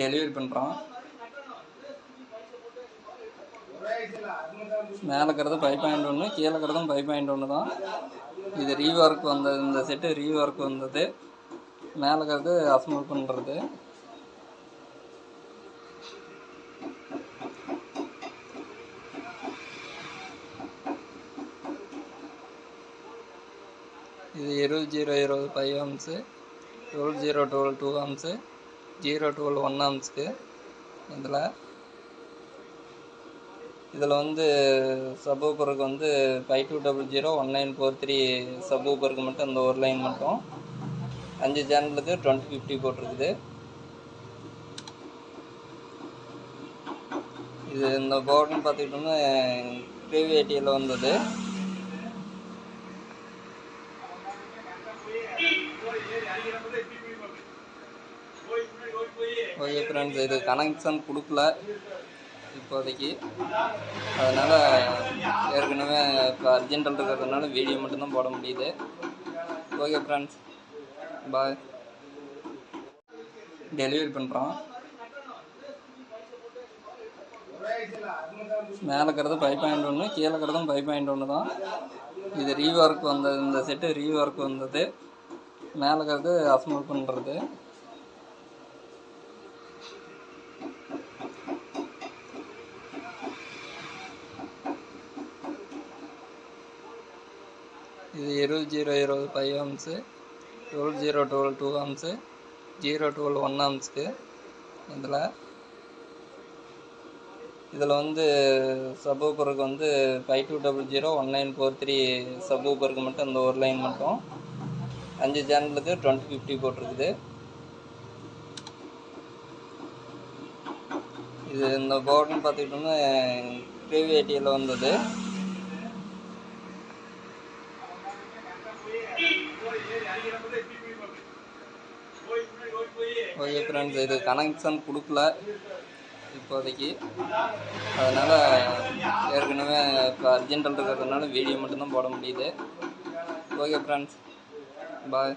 Delivery பண்ணுறோம். மேலே இருக்கிறது 5.1, கீழே இருக்கிறதும் 5.1 தான். இது ரீவொர்க் வந்தது, இந்த செட்டு ரீவொர்க் வந்தது. மேலே இருக்கிறது அசம்பிள் பண்ணுறது. இது 20-0-20 5 ஆம்ஸு, 12-0-12 2 ஆம்ஸு, 0-12 1 ஆம்ஸுக்கு. இதில் வந்து சப்வூஃபருக்கு வந்து 5200-1943 சப்வூஃபருக்கு மட்டும் இந்த ஒரு லைன் மட்டும் 5 சேனலுக்கு 2050 போட்டிருக்குது. இது இந்த போர்டுன்னு பார்த்துக்கிட்டோம்னா ப்ரீவியட்டியில் வந்தது. ஓகே ஃப்ரெண்ட்ஸ், இது கனெக்ஷன் கொடுக்கல இப்போதைக்கு. அதனால் ஏற்கனவே இப்போ அர்ஜென்ட்டில் இருக்கிறதுனால வீடியோ மட்டும்தான் போட முடியுது. ஓகே ஃப்ரெண்ட்ஸ், பாய். டெலிவரி பண்ணுறோம். மேலே இருக்கிறது 5.1, கீழே இருக்கிறதும் 5.1 தான். இது ரீவொர்க் வந்தது, இந்த செட்டு ரீவொர்க் வந்தது. மேலே இருக்கிறது அசம்பிள் பண்ணுறது. இது 20-0-20 5 ஆம்ஸு, 12-0-12 2 ஆம்ஸு, 0-12 1 ஆம்ஸுக்கு. இதில் வந்து சப்வூஃபருக்கு வந்து 5200-1943 சப்வூஃபருக்கு மட்டும் இந்த ஒரு லைன் மட்டும் 5 சேனலுக்கு 2050 போட்டிருக்குது. இது இந்த போர்டுன்னு பார்த்துக்கிட்டோம்னா ப்ரீவியட்டியில் வந்தது. ஓகே ஃப்ரெண்ட்ஸ், இது கனெக்ஷன் கொடுக்கல இப்போதைக்கு. அதனால் ஏற்கனவே இப்போ அர்ஜென்ட்டில் இருக்கிறதுனால வீடியோ மட்டும்தான் போட முடியுது. ஓகே ஃப்ரெண்ட்ஸ், பாய்.